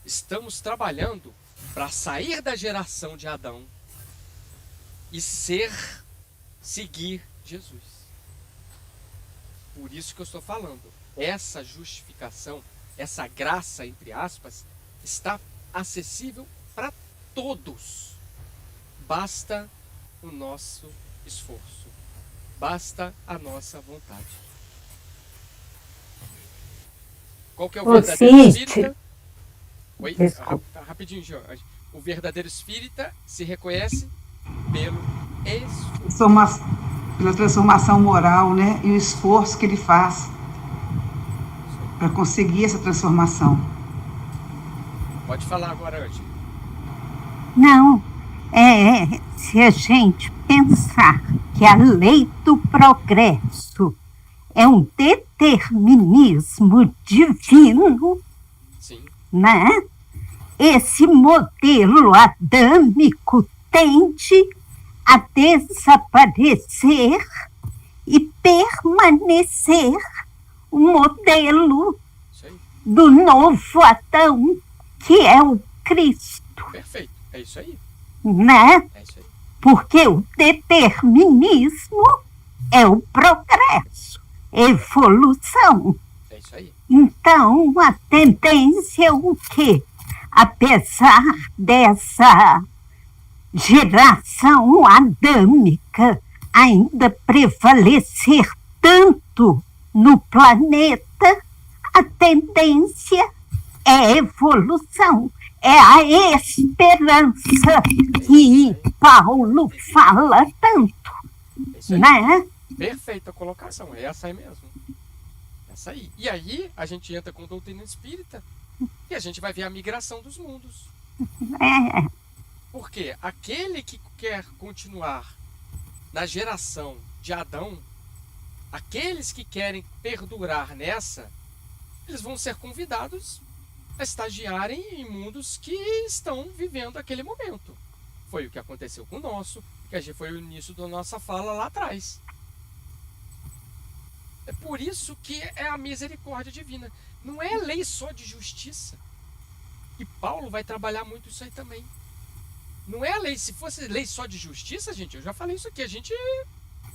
estamos trabalhando para sair da geração de Adão e seguir Jesus. Por isso que eu estou falando, essa justificação, essa graça, entre aspas, está acessível para todos. Basta o nosso esforço, basta a nossa vontade. Qual que é o verdadeiro espírita? Oi? Rapidinho, Jorge. O verdadeiro espírita se reconhece pelo esforço. Pela transformação moral, né? E o esforço que ele faz para conseguir essa transformação. Pode falar agora, Ângela. Não, se a gente pensar que a lei do progresso é um determinismo divino, sim, né? Esse modelo adâmico tende a desaparecer e permanecer o modelo do novo Adão, que é o Cristo. Perfeito. É isso aí. né? É isso aí. Porque o determinismo é o progresso, evolução. É isso aí. Então, a tendência é o quê? Apesar dessa geração adâmica ainda prevalecer tanto no planeta, a tendência é a evolução, é a esperança que Paulo fala tanto, É isso aí. né? Perfeita colocação, é essa aí mesmo. Essa aí. E aí a gente entra com doutrina espírita e a gente vai ver a migração dos mundos. É, Porque aquele que quer continuar na geração de Adão, aqueles que querem perdurar nessa, eles vão ser convidados a estagiarem em mundos que estão vivendo aquele momento. Foi o que aconteceu com o nosso, que foi o início da nossa fala lá atrás. É por isso que é a misericórdia divina. Não é lei só de justiça. E Paulo vai trabalhar muito isso aí também. Não é a lei. Se fosse lei só de justiça, gente, eu já falei isso aqui. A gente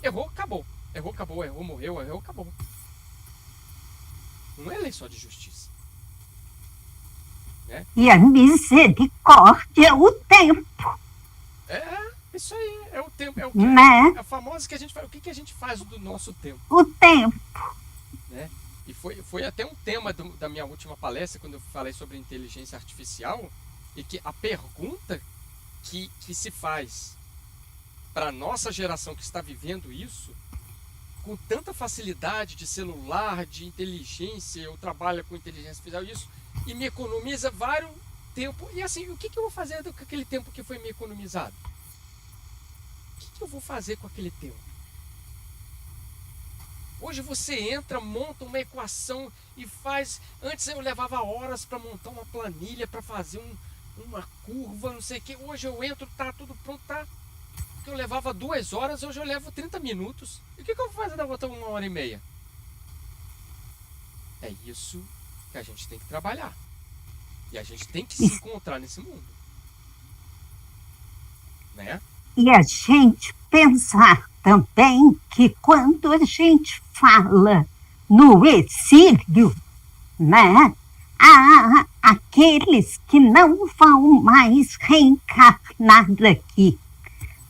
errou, acabou. Errou, acabou. Errou, morreu. Errou, acabou. Não é lei só de justiça. Né? e a misericórdia é o tempo, É isso aí. É o tempo. É o que? né? É a famosa que a gente faz. O que a gente faz do nosso tempo? O tempo. Né? E foi até um tema da minha última palestra, quando eu falei sobre inteligência artificial, e que a pergunta que se faz para a nossa geração que está vivendo isso, com tanta facilidade de celular, de inteligência, eu trabalho com inteligência artificial, isso, e me economiza vários tempo. E assim, o que eu vou fazer com aquele tempo que foi me economizado? O que eu vou fazer com aquele tempo? Hoje você entra, monta uma equação e faz... Antes eu levava horas para montar uma planilha, para fazer uma curva, não sei o que. Hoje eu entro, tá tudo pronto, tá? Que eu levava 2 horas, hoje eu levo 30 minutos. E o que eu vou fazer da outra 1h30? É isso que a gente tem que trabalhar. E a gente tem que se encontrar nesse mundo. Né? E a gente pensar também que quando a gente fala no exílio, né, há aqueles que não vão mais reencarnar aqui.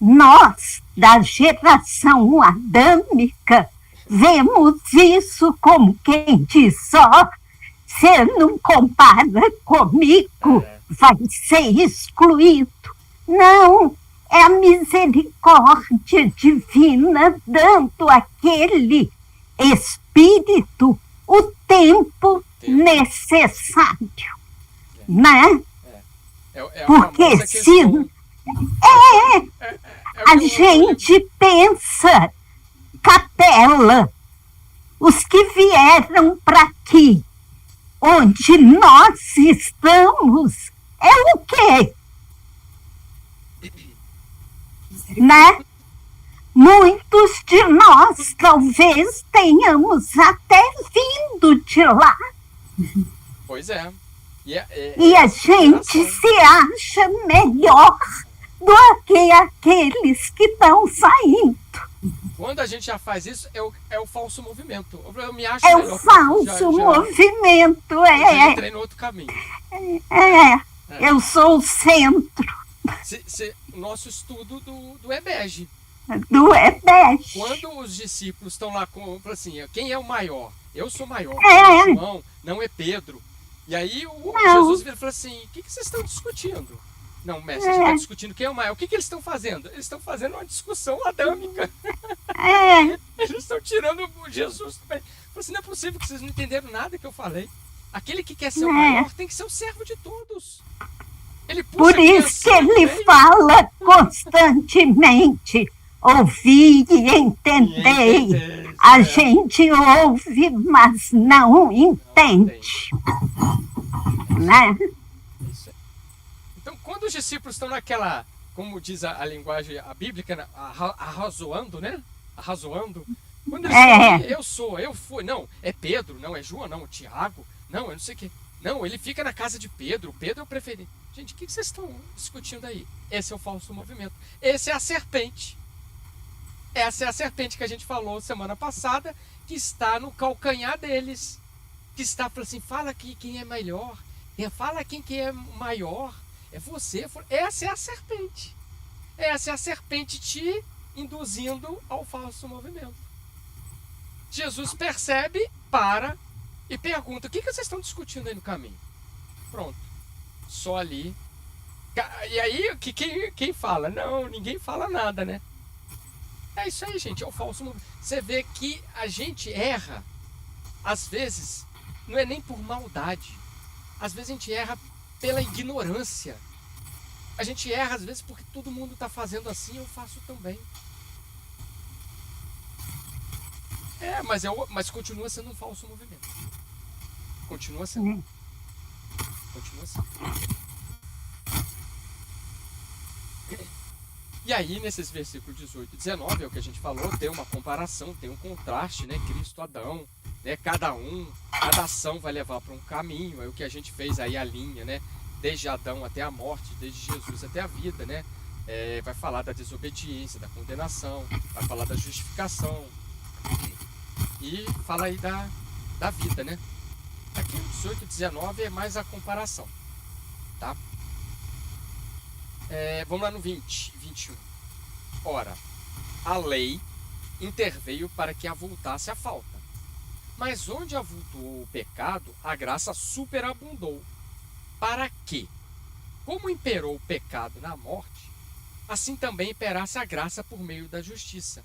Nós, da geração adâmica, vemos isso como quem diz, ó, você não compara comigo, vai ser excluído. Não, é a misericórdia divina dando àquele espírito o tempo necessário, né? É Porque se a gente pensa, Capela, os que vieram para aqui, onde nós estamos, é o quê? Né? Muitos de nós talvez tenhamos até vindo de lá. Pois é. E a gente se acha melhor do que aqueles que estão saindo. Quando a gente já faz isso, é o falso movimento. Eu me acho É melhor, o falso movimento, eu já entrei no outro caminho. Eu sou o centro O nosso estudo do EBEG. do EBEG. Quando os discípulos estão lá com assim, quem é o maior? Eu sou maior. É. João, não é Pedro. E aí Jesus vira e fala assim, o que vocês estão discutindo? Não, mestre, a gente está discutindo quem é o maior. O que eles estão fazendo? Eles estão fazendo uma discussão adâmica. Eles estão tirando o Jesus. Fala assim, não é possível que vocês não entenderam nada que eu falei. Aquele que quer ser o maior tem que ser o servo de todos. Ele puxa Por isso que ele fala constantemente, ouvi e entendei. A gente ouve, mas não entende. Né? Então, quando os discípulos estão naquela, como diz a linguagem a bíblica, arrazoando, né? Arrazoando. Quando eles falam, eu fui. Não, é Pedro, não é João, não, é Tiago. Não, eu não sei o quê. Não, ele fica na casa de Pedro. Pedro é o preferido. Gente, o que vocês estão discutindo aí? Esse é o falso movimento. Esse é a serpente. Essa é a serpente que a gente falou semana passada, que está no calcanhar deles. Que está falando assim, fala aqui quem é melhor. Fala quem que é maior. É você. Essa é a serpente. Essa é a serpente te induzindo ao falso movimento. Jesus percebe, para e pergunta, o que vocês estão discutindo aí no caminho? Pronto. Só ali. E aí, quem fala? Não, ninguém fala nada, né? É isso aí, gente, é o falso movimento. Você vê que a gente erra, às vezes, não é nem por maldade. Às vezes a gente erra pela ignorância. A gente erra, às vezes, porque todo mundo está fazendo assim, eu faço também. Mas continua sendo um falso movimento. Continua sendo. Continua sendo. E aí, nesses versículos 18 e 19, é o que a gente falou, tem uma comparação, tem um contraste, né? Cristo, Adão, né? Cada ação vai levar para um caminho, é o que a gente fez aí a linha, né? Desde Adão até a morte, desde Jesus até a vida, né? Vai falar da desobediência, da condenação, vai falar da justificação e fala aí da vida, né? Aqui no 18 e 19 é mais a comparação, tá? Vamos lá no 20, 21. Ora, a lei interveio para que avultasse a falta. Mas onde avultou o pecado, a graça superabundou. Para que, como imperou o pecado na morte, assim também imperasse a graça por meio da justiça,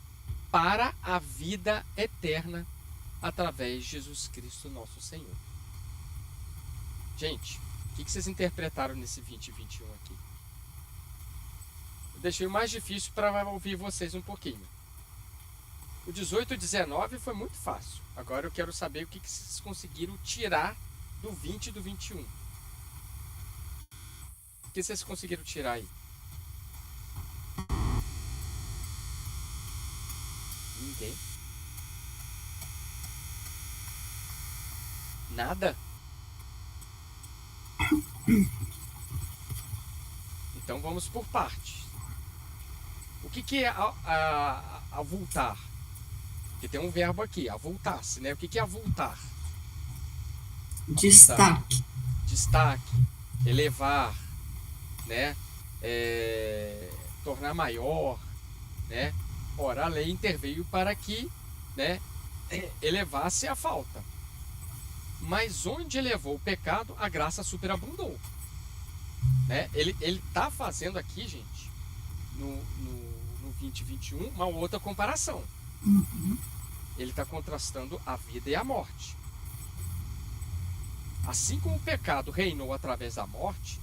para a vida eterna, através de Jesus Cristo nosso Senhor. Gente, o que vocês interpretaram nesse 20 e 21 aqui? Eu deixei o mais difícil para ouvir vocês um pouquinho. O 18 e 19 foi muito fácil. Agora eu quero saber o que vocês conseguiram tirar do 20 e do 21. O que vocês conseguiram tirar aí? Ninguém? Nada? Então vamos por partes. O que é avultar? Porque tem um verbo aqui, avultar-se, né? O que é avultar? Destaque. Destaque, elevar, né? Tornar maior, né? Ora, a lei interveio para que, né, elevasse a falta. Mas onde elevou o pecado, a graça superabundou. Né? Ele está fazendo aqui, gente, no 20 e 21, uma outra comparação. Ele está contrastando a vida e a morte. Assim como o pecado reinou através da morte,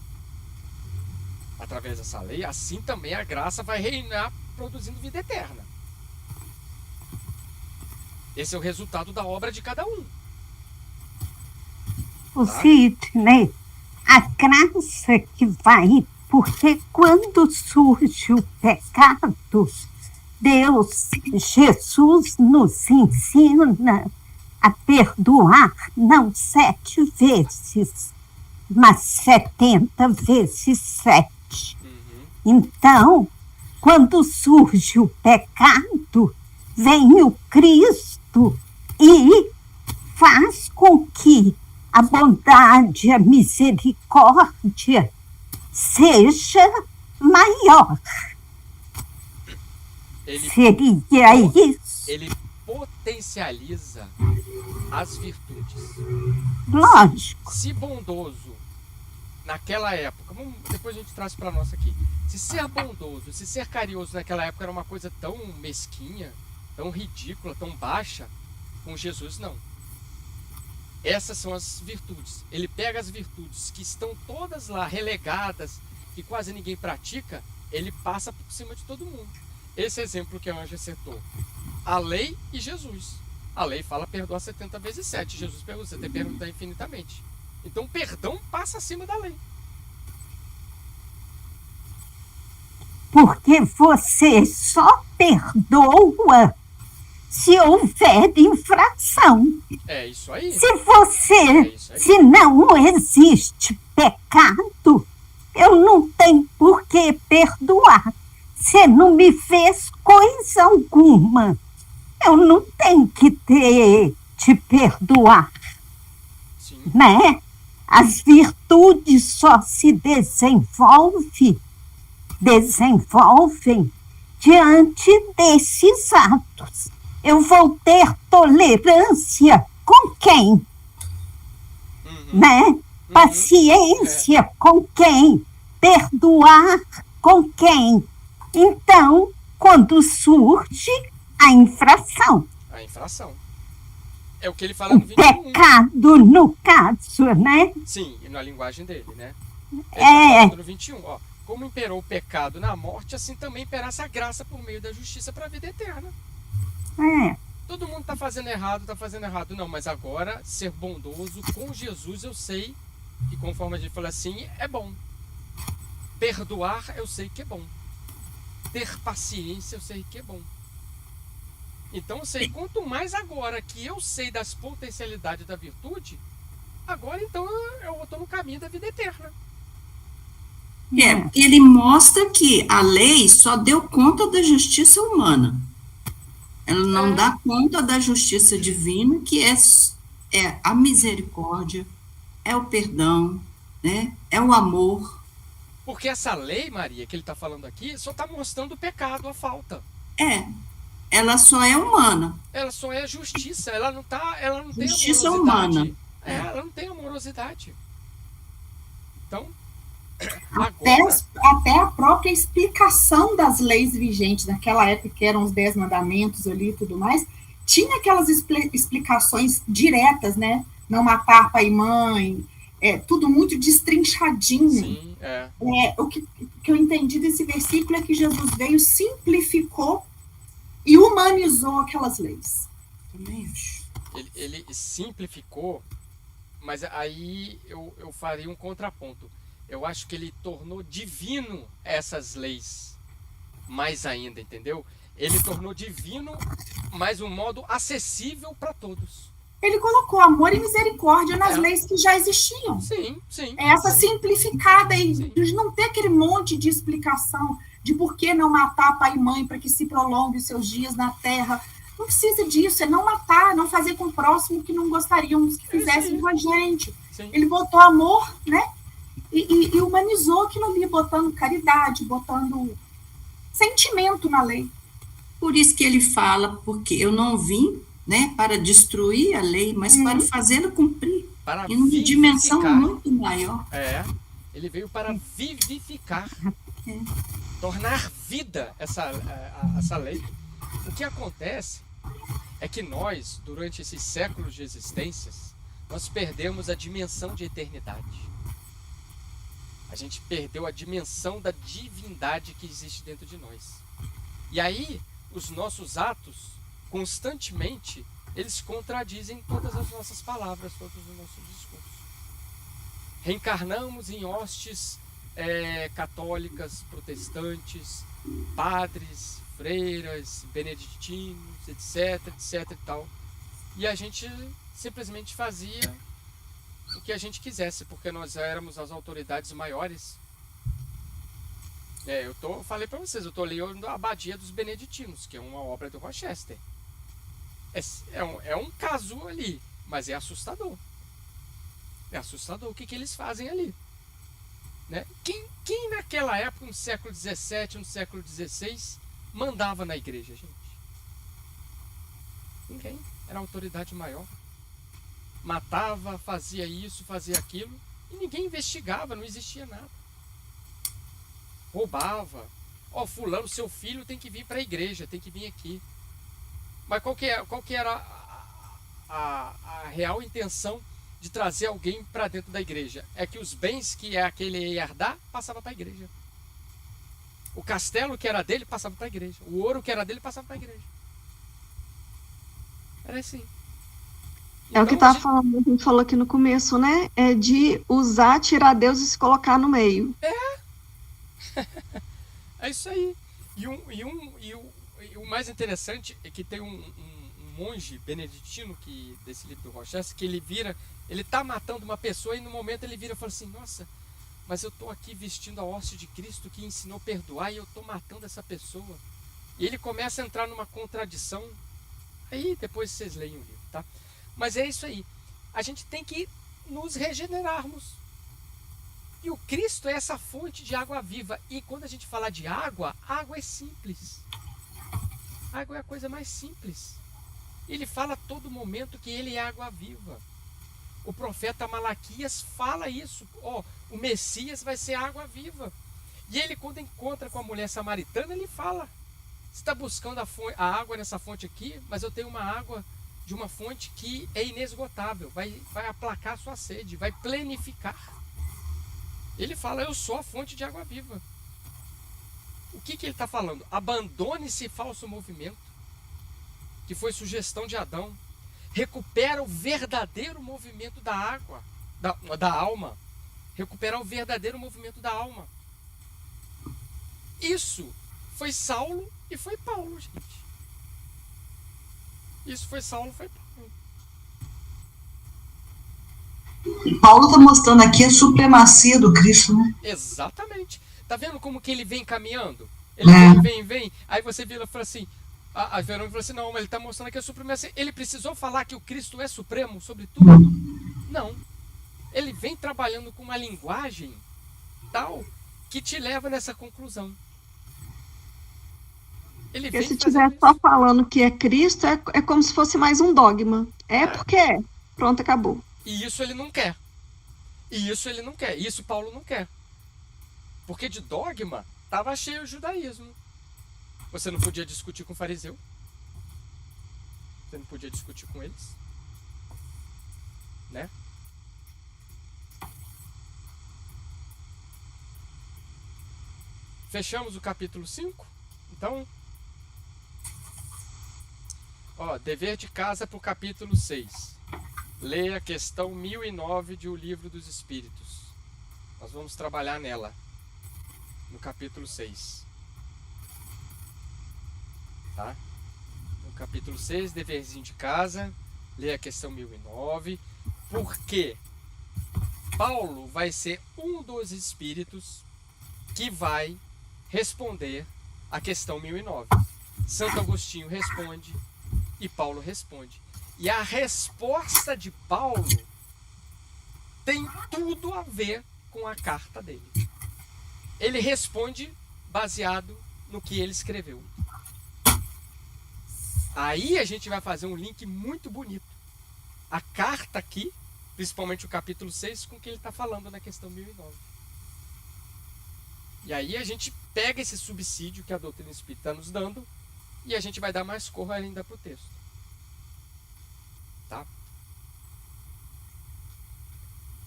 através dessa lei, assim também a graça vai reinar produzindo vida eterna. Esse é o resultado da obra de cada um. O Sidney, a graça que vai, porque quando surge o pecado, Deus, Jesus nos ensina a perdoar não 7 vezes, mas 70 vezes 7. Então, quando surge o pecado, vem o Cristo e faz com que a bondade, a misericórdia seja maior. Seria isso? Ele potencializa as virtudes. Lógico. Se bondoso naquela época, depois a gente traz para nós aqui. Se ser bondoso, se ser carinhoso naquela época era uma coisa tão mesquinha, tão ridícula, tão baixa, com Jesus não. Essas são as virtudes. Ele pega as virtudes que estão todas lá relegadas, que quase ninguém pratica, ele passa por cima de todo mundo. Esse exemplo que a Anja acertou. A lei e Jesus. A lei fala perdoa 70 vezes 7. Jesus pergunta, você tem que perguntar infinitamente. Então o perdão passa acima da lei. Porque você só perdoa se houver infração. É isso aí. Se não existe pecado, Eu não tenho por que perdoar. Você não me fez coisa alguma. Eu não tenho que te perdoar, Sim. né? As virtudes só se desenvolvem diante desses atos. Eu vou ter tolerância com quem? Né? Paciência com quem? Perdoar com quem? Então, quando surge a infração. A infração. É o que ele fala no 21. Pecado, no caso, né? Sim, e na linguagem dele, né? Ele tá É. falando no 21, ó. Como imperou o pecado na morte, assim também imperasse a graça por meio da justiça para a vida eterna. É. Todo mundo tá fazendo errado. Não, mas agora, ser bondoso com Jesus, eu sei que, conforme a gente fala assim, é bom. Perdoar, eu sei que é bom. Ter paciência, eu sei que é bom. Então, eu sei, quanto mais agora que eu sei das potencialidades da virtude, agora, então, eu estou no caminho da vida eterna. Ele mostra que a lei só deu conta da justiça humana. Ela não dá conta da justiça divina, que é a misericórdia, é o perdão, né? É o amor. Porque essa lei, Maria, que ele está falando aqui, só está mostrando o pecado, a falta. Ela só é humana. Ela só é justiça, ela não tem Justiça amorosidade. humana. Ela não tem amorosidade. Então, Até a própria explicação das leis vigentes naquela época, que eram os 10 mandamentos ali e tudo mais, tinha aquelas explicações diretas, né? Não matar pai e mãe, tudo muito destrinchadinho. Sim, O que eu entendi desse versículo é que Jesus veio, simplificou e humanizou aquelas leis. Também acho. ele simplificou, mas aí eu faria um contraponto. Eu acho que ele tornou divino essas leis mais ainda, entendeu? Ele tornou divino, mas um modo acessível para todos. Ele colocou amor e misericórdia nas leis que já existiam. Sim. Essa simplificada aí, de não ter aquele monte de explicação de por que não matar pai e mãe para que se prolongue os seus dias na terra. Não precisa disso, é não matar, não fazer com o próximo que não gostaríamos que fizessem com a gente. Sim. Ele botou amor, né? E humanizou aquilo ali, botando caridade, botando sentimento na lei. Por isso que ele fala, porque eu não vim, né, para destruir a lei, mas para fazê-la cumprir. Para em uma dimensão muito maior. Ele veio para vivificar, tornar vida essa lei. O que acontece é que nós, durante esses séculos de existências, nós perdemos a dimensão de eternidade. A gente perdeu a dimensão da divindade que existe dentro de nós. E aí, os nossos atos, constantemente, eles contradizem todas as nossas palavras, todos os nossos discursos. Reencarnamos em hostes católicas, protestantes, padres, freiras, beneditinos, etc e tal. E a gente simplesmente fazia o que a gente quisesse, porque nós éramos as autoridades maiores. Falei para vocês, eu estou lendo a Abadia dos Beneditinos, que é uma obra do Rochester. É um caso ali, mas é assustador. É assustador o que eles fazem ali. Né? Quem naquela época, no século XVII, no século XVI, mandava na igreja, gente? Ninguém. Era a autoridade maior. Matava, fazia isso, fazia aquilo, e ninguém investigava, não existia nada. Roubava. Fulano, seu filho tem que vir para a igreja, tem que vir aqui. Mas qual que era a real intenção de trazer alguém para dentro da igreja? É que os bens que aquele ia herdar, passava para a igreja. O castelo que era dele, passava para a igreja. O ouro que era dele, passava para a igreja. Era assim. É o que a gente falou aqui no começo, né? É de tirar Deus e se colocar no meio. É isso aí. E o mais interessante é que tem um monge beneditino desse livro do Rochester, que ele tá matando uma pessoa e no momento ele vira e fala assim: nossa, mas eu estou aqui vestindo a hóstia de Cristo que ensinou a perdoar e eu estou matando essa pessoa. E ele começa a entrar numa contradição. Aí depois vocês leem o livro, tá? Mas é isso aí. A gente tem que nos regenerarmos. E o Cristo é essa fonte de água viva. E quando a gente fala de água, água é simples. Água é a coisa mais simples. Ele fala a todo momento que ele é água viva. O profeta Malaquias fala isso. O Messias vai ser água viva. E ele, quando encontra com a mulher samaritana, ele fala: você está buscando a água nessa fonte aqui, mas eu tenho uma água de uma fonte que é inesgotável. Vai aplacar a sua sede, vai plenificar. Ele fala: eu sou a fonte de água viva. O que ele está falando? Abandone esse falso movimento, que foi sugestão de Adão. Recupera o verdadeiro movimento da água, da alma. Recuperar o verdadeiro movimento da alma. Isso foi Saulo e foi Paulo, gente. Isso foi Saulo e foi Paulo. E Paulo está mostrando aqui a supremacia do Cristo, né? Exatamente. Tá vendo como que ele vem caminhando? Ele vem. Aí você vira e fala assim, a Verônica falou assim, não, mas ele está mostrando aqui a supremacia. Ele precisou falar que o Cristo é supremo sobre tudo? Não. Ele vem trabalhando com uma linguagem tal que te leva nessa conclusão. Ele porque se estiver só falando que é Cristo, é como se fosse mais um dogma. Porque é. Pronto, acabou. E isso ele não quer. Isso Paulo não quer. Porque de dogma estava cheio o judaísmo. Você não podia discutir com o fariseu. Você não podia discutir com eles. Né? Fechamos o capítulo 5. Então, dever de casa para o capítulo 6. Leia a questão 1009 de O Livro dos Espíritos. Nós vamos trabalhar nela, no capítulo 6. Tá? No capítulo 6, deverzinho de casa, leia a questão 1009, porque Paulo vai ser um dos espíritos que vai responder a questão 1009. Santo Agostinho responde e Paulo responde. E a resposta de Paulo tem tudo a ver com a carta dele. Ele responde baseado no que ele escreveu. Aí a gente vai fazer um link muito bonito. A carta aqui, principalmente o capítulo 6, com o que ele está falando na questão 1009. E aí a gente pega esse subsídio que a doutrina espírita está nos dando e a gente vai dar mais cor ainda para o texto. Tá?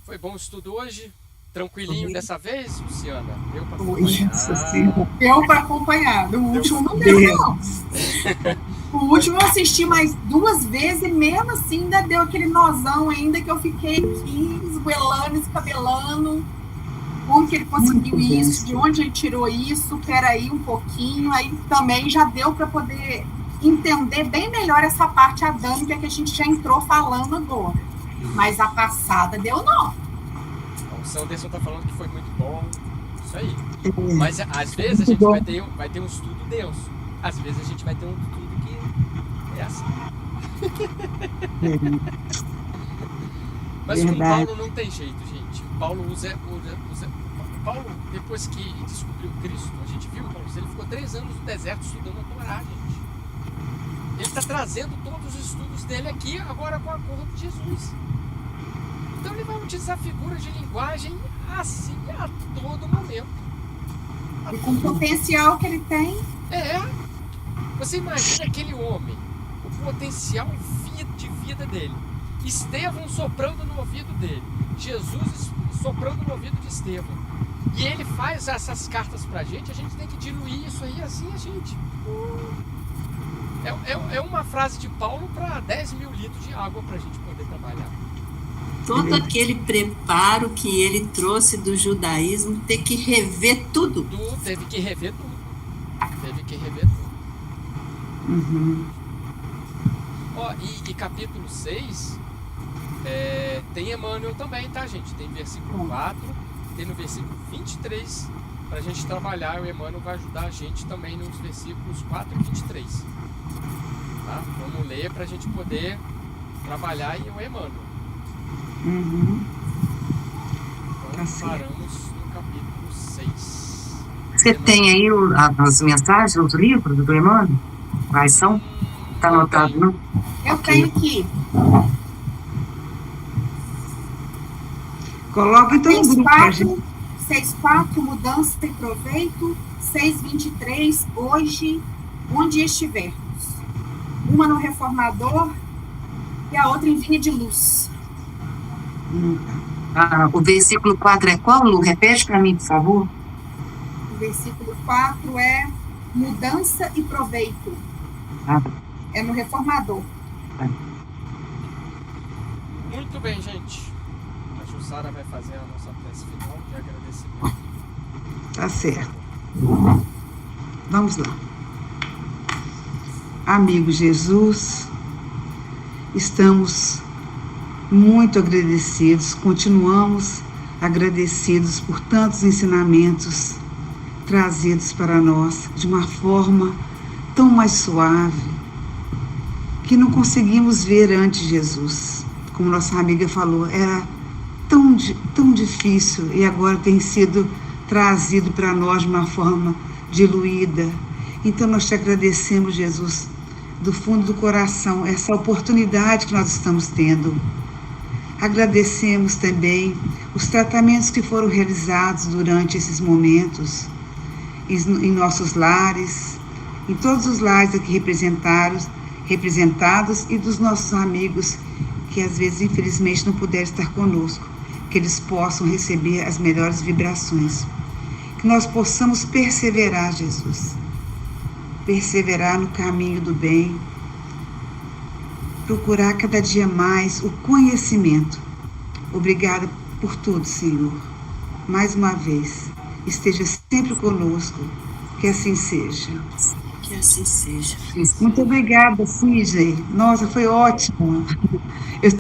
Foi bom o estudo hoje? Tranquilinho dessa vez, Luciana? Deu para acompanhar? Deu para acompanhar. O último não deu, não. O último eu assisti mais 2 vezes e mesmo assim ainda deu aquele nozão ainda que eu fiquei aqui esguelando, escabelando. Como que ele conseguiu isso? De onde ele tirou isso? Peraí um pouquinho. Aí também já deu para poder entender bem melhor essa parte adâmica que a gente já entrou falando agora. Mas a passada deu nó. O Sanderson está falando que foi muito bom. Isso aí. Mas às vezes a gente vai ter um estudo denso. Às vezes a gente vai ter um estudo que é assim. Mas com Paulo não tem jeito, gente. Paulo Paulo, depois que descobriu Cristo, a gente viu, Paulo, ele ficou 3 anos no deserto estudando a Torá, gente. Ele está trazendo todos os estudos dele aqui, agora com a cor de Jesus. Então ele vai utilizar figuras de linguagem assim a todo momento. E com o potencial que ele tem. Você imagina aquele homem, o potencial de vida dele. Estevão soprando no ouvido dele. Jesus soprando no ouvido de Estevão. E ele faz essas cartas pra gente, a gente tem que diluir isso aí assim, a gente. É uma frase de Paulo para 10 mil litros de água pra gente poder trabalhar. Todo aquele preparo que ele trouxe do judaísmo, tem que rever tudo. Teve que rever tudo. E capítulo 6 tem Emmanuel também, tá, gente? Tem versículo 4, ter no versículo 23 para a gente trabalhar. O Emmanuel vai ajudar a gente também nos versículos 4 e 23. Tá? Vamos ler para a gente poder trabalhar em o Emmanuel. Uhum. Então, Tá certo. paramos no capítulo 6. Você tem aí as mensagens, os livros do Emmanuel? Quais são? Tá anotado, não? Eu tenho aqui. Coloca então no grupo pra gente. 6.4, mudança e proveito. 6.23, hoje, onde estivermos. Uma no Reformador e a outra em Vinha de Luz. O versículo 4 é qual, Lu? Repete para mim, por favor. O versículo 4 é mudança e proveito. É no Reformador. Muito bem, gente. A Jussara vai fazer a nossa prece final de agradecimento. Tá certo. Vamos lá. Amigo Jesus, estamos muito agradecidos, continuamos agradecidos por tantos ensinamentos trazidos para nós de uma forma tão mais suave, que não conseguimos ver antes Jesus. Como nossa amiga falou, era tão difícil e agora tem sido trazido para nós de uma forma diluída. Então nós te agradecemos, Jesus, do fundo do coração, essa oportunidade que nós estamos tendo. Agradecemos também os tratamentos que foram realizados durante esses momentos em nossos lares, em todos os lares aqui representados e dos nossos amigos que às vezes infelizmente não puderam estar conosco, que eles possam receber as melhores vibrações. Que nós possamos perseverar, Jesus, perseverar no caminho do bem, procurar cada dia mais o conhecimento. Obrigada por tudo, Senhor. Mais uma vez, esteja sempre conosco, que assim seja. Que assim seja. Muito obrigada, Sidney. Nossa, foi ótimo.